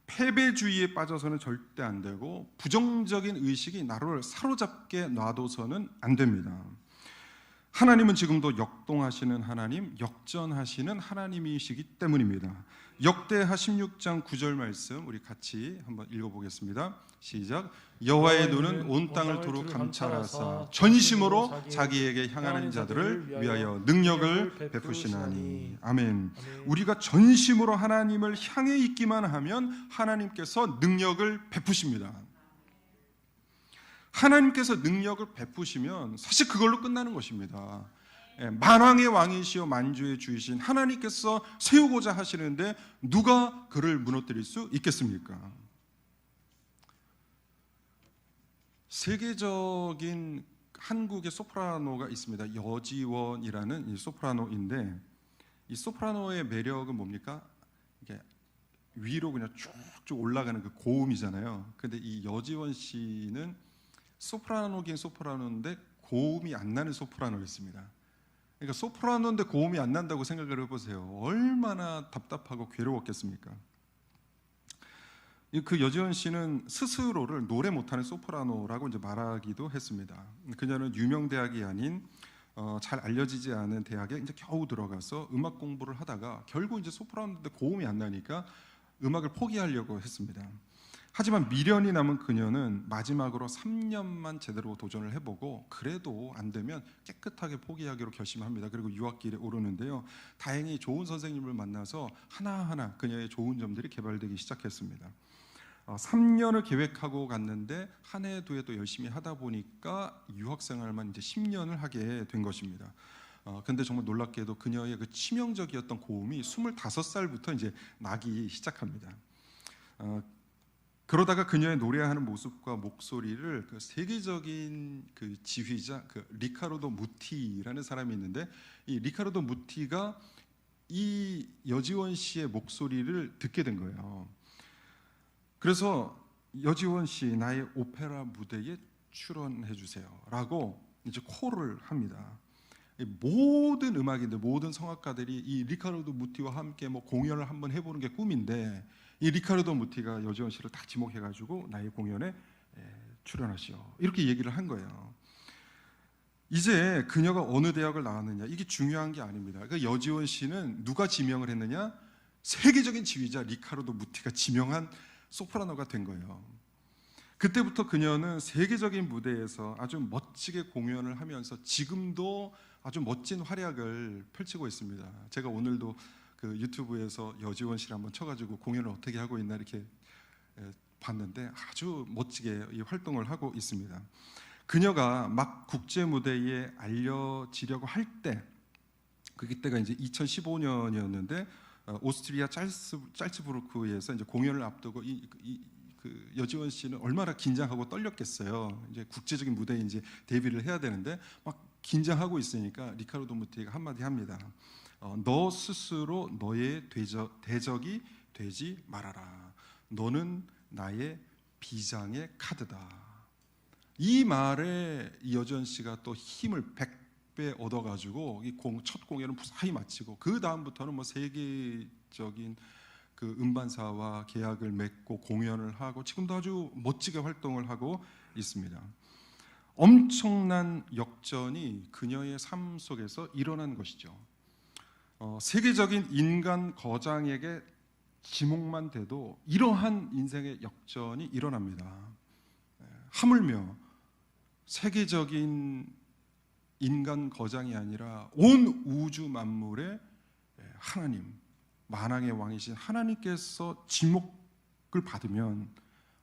패배주의에 빠져서는 절대 안 되고, 부정적인 의식이 나를 사로잡게 놔둬서는 안 됩니다. 하나님은 지금도 역동하시는 하나님, 역전하시는 하나님이시기 때문입니다. 역대하 16장 9절 말씀 우리 같이 한번 읽어보겠습니다. 시작. 여호와의 눈은 온 땅을 두루 감찰하사 전심으로 자기에게 향하는 자들을 위하여 능력을 베푸시나니. 아멘. 우리가 전심으로 하나님을 향해 있기만 하면 하나님께서 능력을 베푸십니다. 하나님께서 능력을 베푸시면 사실 그걸로 끝나는 것입니다. 만왕의 왕이시여 만주의 주이신 하나님께서 세우고자 하시는데 누가 그를 무너뜨릴 수 있겠습니까? 세계적인 한국의 소프라노가 있습니다. 여지원이라는 이 소프라노인데, 이 소프라노의 매력은 뭡니까? 이게 위로 그냥 쭉쭉 올라가는 그 고음이잖아요. 근데 이 여지원 씨는 소프라노긴 소프라노인데 고음이 안 나는 소프라노였습니다. 그러니까 소프라노인데 고음이 안 난다고 생각을 해보세요. 얼마나 답답하고 괴로웠겠습니까? 그 여지원 씨는 스스로를 노래 못하는 소프라노라고 이제 말하기도 했습니다. 그녀는 유명 대학이 아닌 잘 알려지지 않은 대학에 이제 겨우 들어가서 음악 공부를 하다가 결국 이제 소프라노인데 고음이 안 나니까 음악을 포기하려고 했습니다. 하지만 미련이 남은 그녀는 마지막으로 3년만 제대로 도전을 해보고 그래도 안 되면 깨끗하게 포기하기로 결심합니다. 그리고 유학길에 오르는데요, 다행히 좋은 선생님을 만나서 하나하나 그녀의 좋은 점들이 개발되기 시작했습니다. 3년을 계획하고 갔는데 한 해 두 해 또 열심히 하다 보니까 유학생활만 이제 10년을 하게 된 것입니다. 근데 정말 놀랍게도 그녀의 그 치명적이었던 고음이 25살부터 이제 나기 시작합니다. 그러다가 그녀의 노래하는 모습과 목소리를 그 세계적인 그 지휘자 그 리카르도 무티라는 사람이 있는데, 이 리카르도 무티가 이 여지원 씨의 목소리를 듣게 된 거예요. 그래서 여지원 씨 나의 오페라 무대에 출연해 주세요라고 이제 콜을 합니다. 모든 음악인들, 모든 성악가들이 이 리카르도 무티와 함께 뭐 공연을 한번 해보는 게 꿈인데, 이 리카르도 무티가 여지원 씨를 딱 지목해가지고 나의 공연에 출연하시오 이렇게 얘기를 한 거예요. 이제 그녀가 어느 대학을 나왔느냐 이게 중요한 게 아닙니다. 그러니까 여지원 씨는 누가 지명을 했느냐? 세계적인 지휘자 리카르도 무티가 지명한 소프라노가 된 거예요. 그때부터 그녀는 세계적인 무대에서 아주 멋지게 공연을 하면서 지금도 아주 멋진 활약을 펼치고 있습니다. 제가 오늘도 그 유튜브에서 여지원 씨를 한번 쳐가지고 공연을 어떻게 하고 있나 이렇게 봤는데 아주 멋지게 이 활동을 하고 있습니다. 그녀가 막 국제 무대에 알려지려고 할 때, 그때가 이제 2015년이었는데 오스트리아 짤츠부르크에서 이제 공연을 앞두고 그 여지원 씨는 얼마나 긴장하고 떨렸겠어요. 이제 국제적인 무대에 이제 데뷔를 해야 되는데 막 긴장하고 있으니까 리카르도 무티가 한마디 합니다. 너 스스로 너의 대적이 되지 말아라. 너는 나의 비장의 카드다. 이 말에 여지원 씨가 또 힘을 100배 얻어가지고 첫 공연은 무사히 마치고 그 다음부터는 뭐 세계적인 그 음반사와 계약을 맺고 공연을 하고 지금도 아주 멋지게 활동을 하고 있습니다. 엄청난 역전이 그녀의 삶 속에서 일어난 것이죠. 세계적인 인간 거장에게 지목만 돼도 이러한 인생의 역전이 일어납니다. 하물며 세계적인 인간 거장이 아니라 온 우주 만물의 하나님, 만왕의 왕이신 하나님께서 지목을 받으면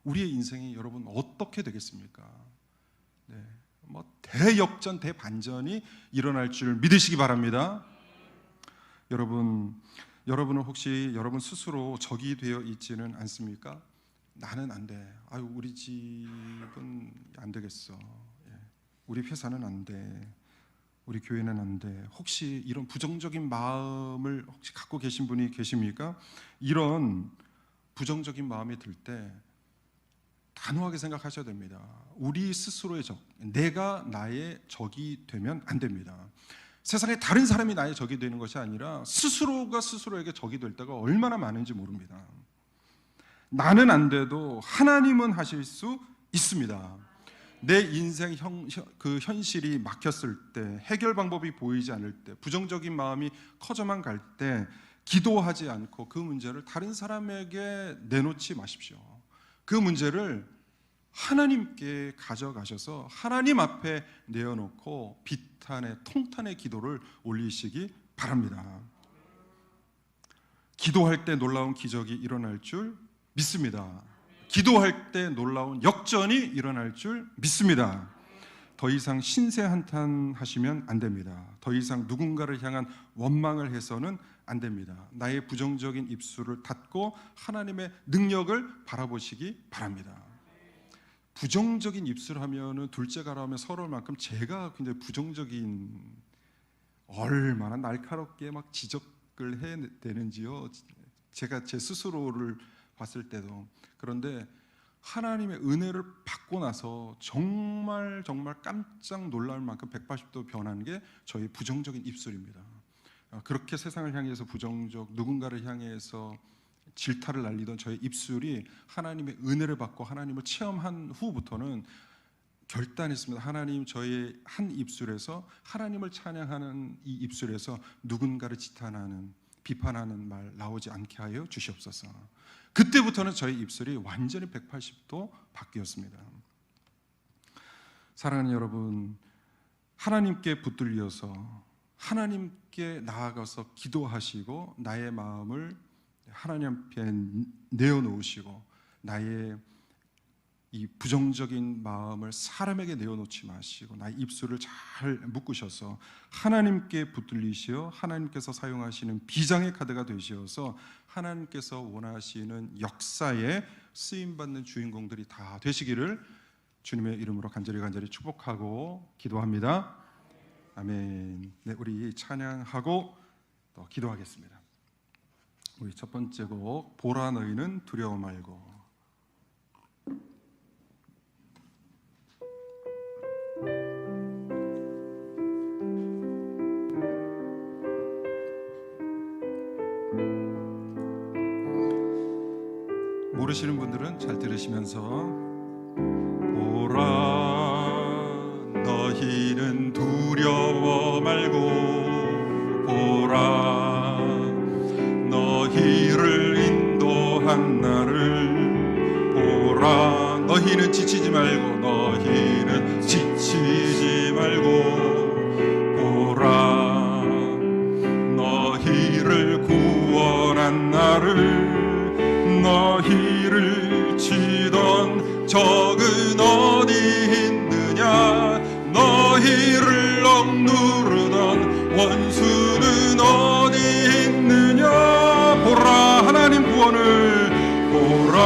우리의 인생이 여러분 어떻게 되겠습니까? 뭐 대역전, 대반전이 일어날 줄 믿으시기 바랍니다. 여러분은 혹시 여러분 스스로 적이 되어 있지는 않습니까? 나는 안 돼. 아유, 우리 집은 안 되겠어. 우리 회사는 안 돼. 우리 교회는 안 돼. 혹시 이런 부정적인 마음을 혹시 갖고 계신 분이 계십니까? 이런 부정적인 마음이 들 때 단호하게 생각하셔야 됩니다. 우리 스스로의 적, 내가 나의 적이 되면 안 됩니다. 세상에 다른 사람이 나의 적이 되는 것이 아니라 스스로가 스스로에게 적이 될 때가 얼마나 많은지 모릅니다. 나는 안 돼도 하나님은 하실 수 있습니다. 내 인생 그 현실이 막혔을 때, 해결 방법이 보이지 않을 때, 부정적인 마음이 커져만 갈 때 기도하지 않고 그 문제를 다른 사람에게 내놓지 마십시오. 그 문제를 하나님께 가져가셔서 하나님 앞에 내어놓고 비탄의 통탄의 기도를 올리시기 바랍니다. 기도할 때 놀라운 기적이 일어날 줄 믿습니다. 기도할 때 놀라운 역전이 일어날 줄 믿습니다. 더 이상 신세 한탄 하시면 안 됩니다. 더 이상 누군가를 향한 원망을 해서는 안 됩니다. 나의 부정적인 입술을 닫고 하나님의 능력을 바라보시기 바랍니다. 부정적인 입술 하면은 둘째가라면 서러울 만큼 제가 굉장히 부정적인, 얼마나 날카롭게 막 지적을 해야 되는지요. 제가 제 스스로를 봤을 때도. 그런데 하나님의 은혜를 받고 나서 정말 깜짝 놀랄 만큼 180도 변한 게 저희 부정적인 입술입니다. 그렇게 세상을 향해서 누군가를 향해서 질타를 날리던 저의 입술이 하나님의 은혜를 받고 하나님을 체험한 후부터는 결단했습니다. 하나님, 저의 한 입술에서, 하나님을 찬양하는 이 입술에서 누군가를 비판하는 말 나오지 않게 하여 주시옵소서. 그때부터는 저의 입술이 완전히 180도 바뀌었습니다. 사랑하는 여러분, 하나님께 붙들려서 하나님께 나아가서 기도하시고 나의 마음을 하나님 앞에 내어놓으시고 나의 이 부정적인 마음을 사람에게 내어놓지 마시고 나의 입술을 잘 묶으셔서 하나님께 붙들리시어 하나님께서 사용하시는 비장의 카드가 되시어서 하나님께서 원하시는 역사에 쓰임받는 주인공들이 다 되시기를 주님의 이름으로 간절히 축복하고 기도합니다. 아멘. 네, 우리 찬양하고 또 기도하겠습니다. 우리 첫 번째 곡, 보라 너희는 두려워 말고. 모르시는 분들은 잘 들으시면서, 보라 너희는 두려워 말고, 보라 너희를 인도한 나를, 보라 너희는 지치지 말고, 너희는 지치지 말고, 보라 너희를 구원한 나를, 너희를 치던 적은 어디 있느냐, 너희를 억누르던 원수는 어디 있느냐. 보라 하나님 구원을, 보라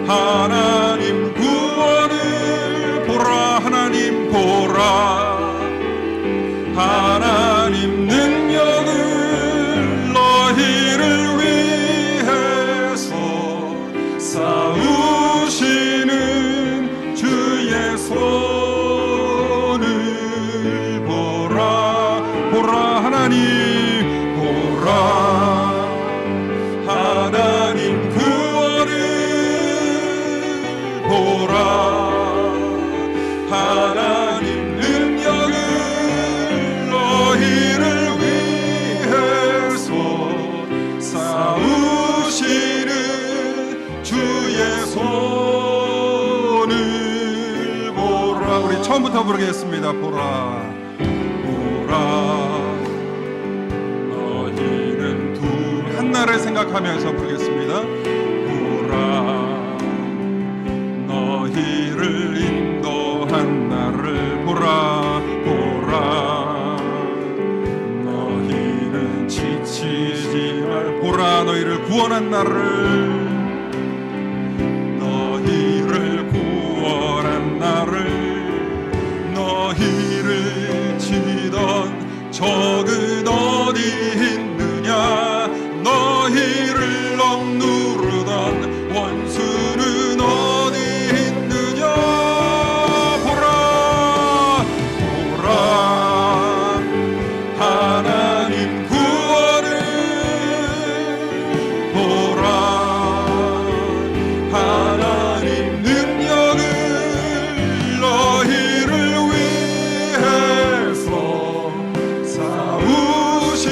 하나님 구원을, 보라 하나님, 보라 하나님 능력을, 너희를 위해서 싸우시는 주의 손을 보라. 보라 하나님, 보라 하나님 구원을, 보라 하나님 능력을, 너희를 위해서 싸우시는 주의 손을 보라. 우리 처음부터 부르겠습니다. 보라 보라 너희는 한나를 생각하면서 부르겠습니다. 보라 너희를 인도한 나를, 보라 보라 너희는 지치지 말, 보라 너희를 구원한 나를, 너희를 구원한 나를, 너희를 치던 적은 어디 있느냐, 너희를 억누르던 원수는 어디 있느냐. 보라 보라 하나님 구원을, 보라 하나님 능력을, 너희를 위해서 싸우시는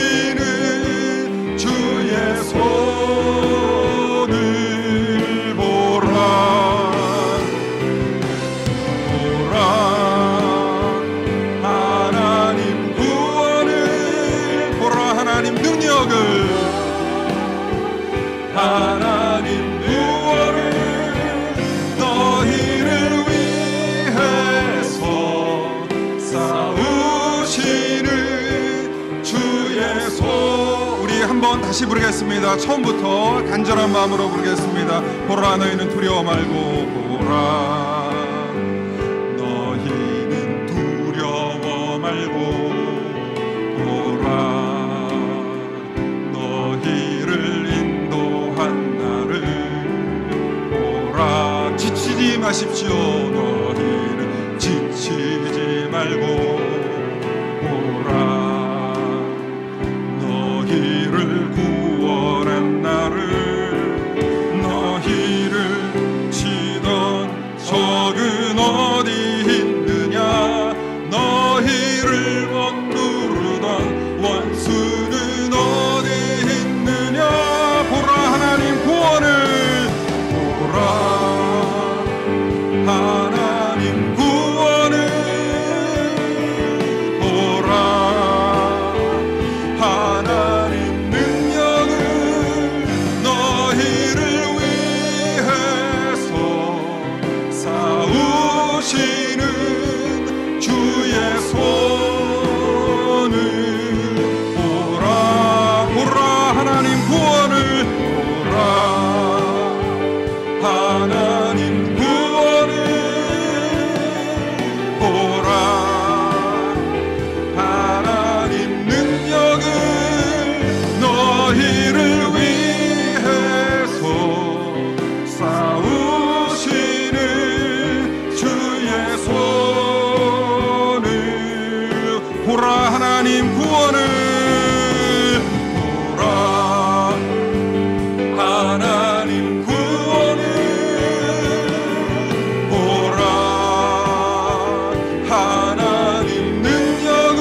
주의 손을 보라. 보라 하나님 구원을, 보라 하나님 능력을, 하나님 구원 다시 부르겠습니다. 처음부터 간절한 마음으로 부르겠습니다. 보라 너희는 두려워 말고 보라 너희는 두려워 말고 보라 너희를 인도한 나를 보라 지치지 마십시오. 너희는 지치지 말고 보라 너희를 구원한 나를 너희를 치던 적은 어디 있느냐 너희를 억누르던 원수는 어디 있느냐 보라 하나님 구원을 보라 하나님 구원을 보라 하나님 능력을 너희를 위해서 싸우시는 주의 손을 보라 보라 하나님 구원을 보라 하나님 구원을 보라 하나님 능력을 너희를 위해서 싸우시는 주의 손을 보라 하나님 구원을 보라 하나님 구원을 보라 하나님 능력을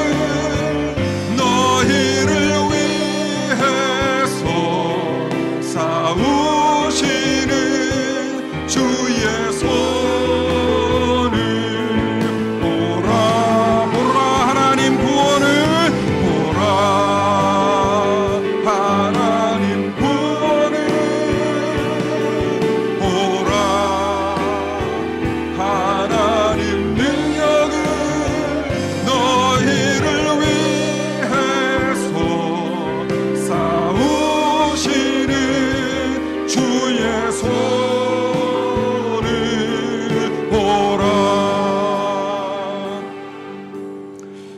너희를 위해서 싸우시는 주의 손을 보라 보라 하나님 구원을 보라 하나님 구원을 보라 하나님 능력을 너희를 위해서 싸우시는 주의 손을 보라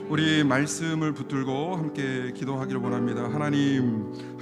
우리 말씀을 붙들고 함께 기도하기를 원합니다.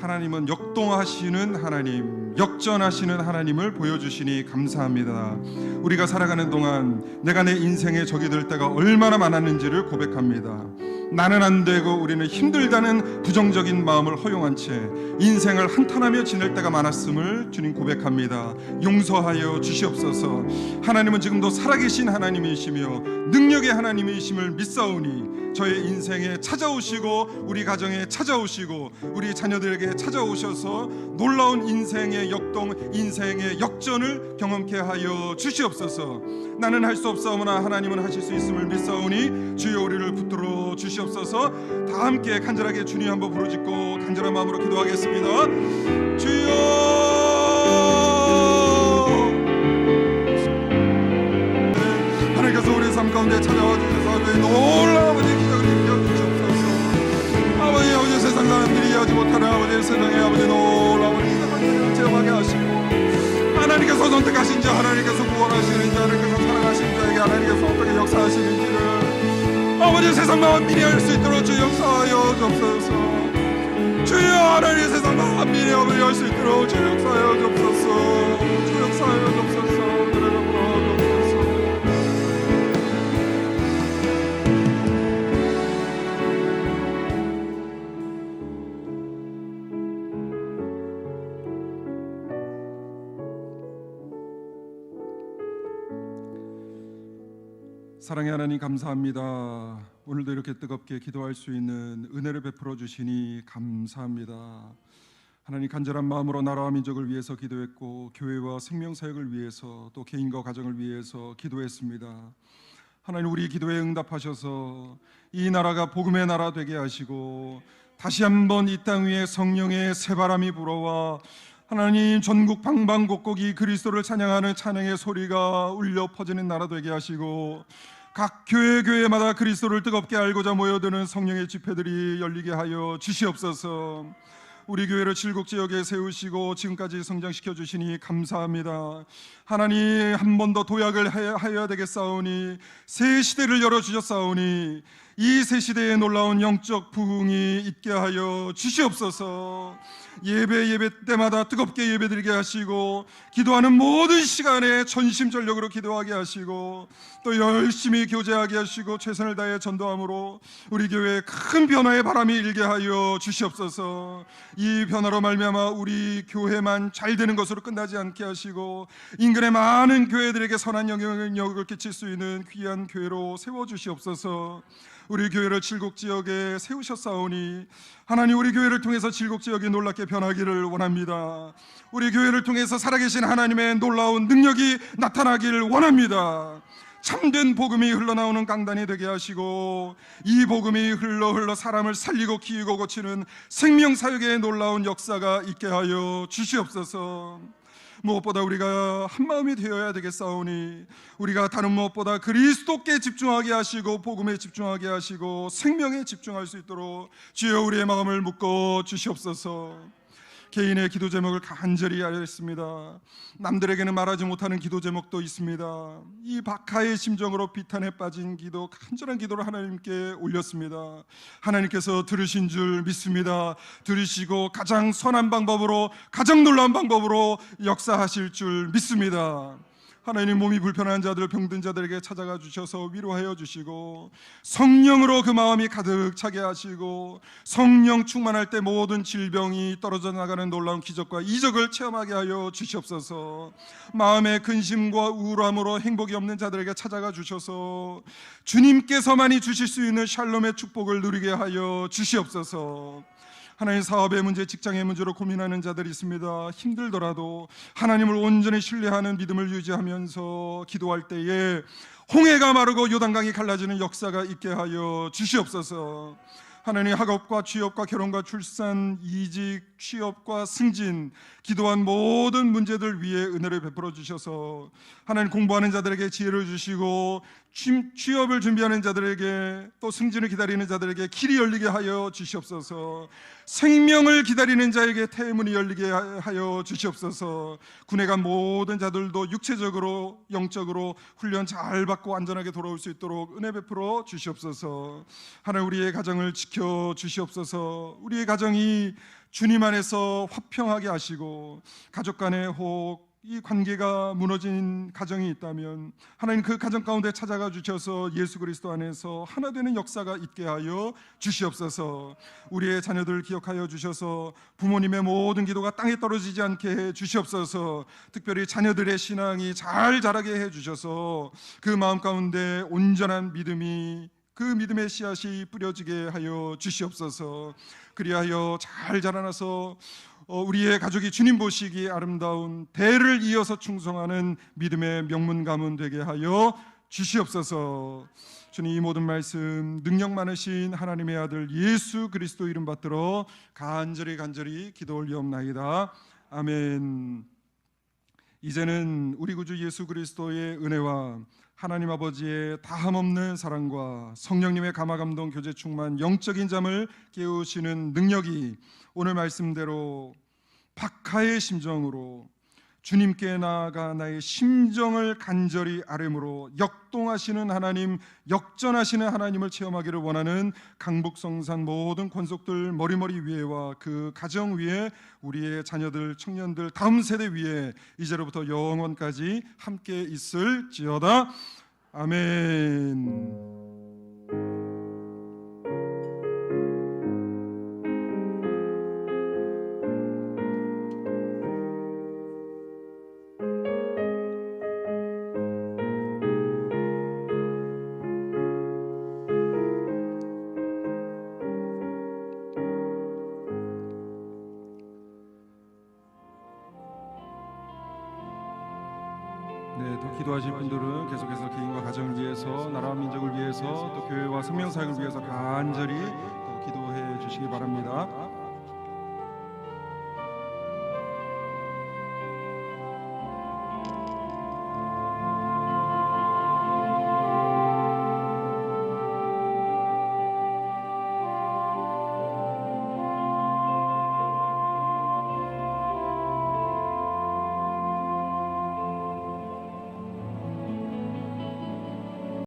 하나님은 역동하시는 하나님, 역전하시는 하나님을 보여주시니 감사합니다. 우리가 살아가는 동안 내가 내 인생의 적이 될 때가 얼마나 많았는지를 고백합니다. 나는 안 되고 우리는 힘들다는 부정적인 마음을 허용한 채 인생을 한탄하며 지낼 때가 많았음을 주님 고백합니다. 용서하여 주시옵소서. 하나님은 지금도 살아계신 하나님이시며 능력의 하나님이심을 믿사오니 저의 인생에 찾아오시고 우리 가정에 찾아오시고 우리 자녀들에게 찾아오셔서 놀라운 인생의 역동, 인생의 역전을 경험케 하여 주시옵소서. 나는 할 수 없사오나 하나님은 하실 수 있음을 믿사오니 주여 우리를 붙들어 주시옵소서. 다 함께 간절하게 주님 한번 부르짖고 간절한 마음으로 기도하겠습니다. 주여 하나님께서 우리 삶 가운데 찾아와 주셔서 놀라운 아버지 기적을 일으켜 주시옵소서. 아버지 세상 사람들이 이해하지 못하는 아버지 세상에 아버지 놀라운 기적을 체험하게 하시고 하나님께서 선택하신 자 하나님께서 구원하시는 자 하나님께서 사랑하신 자에게 하나님께서 어떻게 역사하시는지를 아버지 세상 마음 미래할 수 있도록 주 역사하여 주옵소서. 주여 하나님 세상 마음 미래할 수 있도록 주 역사하여 주옵소서. 주 역사하여 주옵소서. 사랑의 하나님 감사합니다. 오늘도 이렇게 뜨겁게 기도할 수 있는 은혜를 베풀어 주시니 감사합니다. 하나님 간절한 마음으로 나라와 민족을 위해서 기도했고 교회와 생명사역을 위해서 또 개인과 가정을 위해서 기도했습니다. 하나님 우리 기도에 응답하셔서 이 나라가 복음의 나라 되게 하시고 다시 한번 이 땅 위에 성령의 새바람이 불어와 하나님 전국 방방곡곡이 그리스도를 찬양하는 찬양의 소리가 울려 퍼지는 나라 되게 하시고 각 교회마다 그리스도를 뜨겁게 알고자 모여드는 성령의 집회들이 열리게 하여 주시옵소서. 우리 교회를 칠곡지역에 세우시고 지금까지 성장시켜 주시니 감사합니다. 하나님, 한 번 더 도약을 하여야 되겠사오니 새 시대를 열어주셨사오니 이 새 시대에 놀라운 영적 부흥이 있게 하여 주시옵소서. 예배 때마다 뜨겁게 예배드리게 하시고 기도하는 모든 시간에 전심전력으로 기도하게 하시고 또 열심히 교제하게 하시고 최선을 다해 전도함으로 우리 교회에 큰 변화의 바람이 일게 하여 주시옵소서. 이 변화로 말미암아 우리 교회만 잘 되는 것으로 끝나지 않게 하시고 인근의 많은 교회들에게 선한 영향력을 끼칠 수 있는 귀한 교회로 세워주시옵소서. 우리 교회를 칠곡지역에 세우셨사오니 하나님, 우리 교회를 통해서 칠곡지역이 놀랍게 변하기를 원합니다. 우리 교회를 통해서 살아계신 하나님의 놀라운 능력이 나타나기를 원합니다. 참된 복음이 흘러나오는 강단이 되게 하시고 이 복음이 흘러 사람을 살리고 키우고 고치는 생명사역의 놀라운 역사가 있게 하여 주시옵소서. 무엇보다 우리가 한마음이 되어야 되겠사오니 우리가 다른 무엇보다 그리스도께 집중하게 하시고 복음에 집중하게 하시고 생명에 집중할 수 있도록 주여 우리의 마음을 묶어 주시옵소서. 개인의 기도 제목을 간절히 하였습니다. 남들에게는 말하지 못하는 기도 제목도 있습니다. 이 박하의 심정으로 비탄에 빠진 기도, 간절한 기도를 하나님께 올렸습니다. 하나님께서 들으신 줄 믿습니다. 들으시고 가장 선한 방법으로, 가장 놀라운 방법으로 역사하실 줄 믿습니다. 하나님, 몸이 불편한 자들, 병든 자들에게 찾아가 주셔서 위로하여 주시고 성령으로 그 마음이 가득 차게 하시고 성령 충만할 때 모든 질병이 떨어져 나가는 놀라운 기적과 이적을 체험하게 하여 주시옵소서. 마음의 근심과 우울함으로 행복이 없는 자들에게 찾아가 주셔서 주님께서만이 주실 수 있는 샬롬의 축복을 누리게 하여 주시옵소서. 하나님, 사업의 문제, 직장의 문제로 고민하는 자들이 있습니다. 힘들더라도 하나님을 온전히 신뢰하는 믿음을 유지하면서 기도할 때에 홍해가 마르고 요단강이 갈라지는 역사가 있게 하여 주시옵소서. 하나님, 학업과 취업과 결혼과 출산, 이직, 취업과 승진, 기도한 모든 문제들 위에 은혜를 베풀어 주셔서 하나님, 공부하는 자들에게 지혜를 주시고 취업을 준비하는 자들에게 또 승진을 기다리는 자들에게 길이 열리게 하여 주시옵소서. 생명을 기다리는 자에게 태문이 열리게 하여 주시옵소서. 군에 간 모든 자들도 육체적으로 영적으로 훈련 잘 받고 안전하게 돌아올 수 있도록 은혜 베풀어 주시옵소서. 하나님, 우리의 가정을 지켜 주시옵소서. 우리의 가정이 주님 안에서 화평하게 하시고 가족 간의 혹 이 관계가 무너진 가정이 있다면 하나님, 그 가정 가운데 찾아가 주셔서 예수 그리스도 안에서 하나 되는 역사가 있게 하여 주시옵소서. 우리의 자녀들 기억하여 주셔서 부모님의 모든 기도가 땅에 떨어지지 않게 해 주시옵소서. 특별히 자녀들의 신앙이 잘 자라게 해 주셔서 그 마음 가운데 온전한 믿음이, 그 믿음의 씨앗이 뿌려지게 하여 주시옵소서. 그리하여 잘 자라나서 우리의 가족이 주님 보시기에 아름다운 대를 이어서 충성하는 믿음의 명문 가문 되게 하여 주시옵소서. 주님, 이 모든 말씀 능력 많으신 하나님의 아들 예수 그리스도 이름 받들어 간절히 기도 올리옵나이다. 아멘. 이제는 우리 구주 예수 그리스도의 은혜와 하나님 아버지의 다함없는 사랑과 성령님의 감화 감동 교제 충만 영적인 잠을 깨우시는 능력이 오늘 말씀대로 박하의 심정으로 주님께 나아가 나의 심정을 간절히 아뢰므로 역동하시는 하나님, 역전하시는 하나님을 체험하기를 원하는 강북성산 모든 권속들 머리머리 위에와 그 가정 위에 우리의 자녀들, 청년들, 다음 세대 위에 이제로부터 영원까지 함께 있을지어다. 아멘. 더 기도하실 분들은 계속해서 개인과 가정을 위해서, 나라와 민족을 위해서, 또 교회와 생명사역을 위해서 간절히 또 기도해 주시기 바랍니다.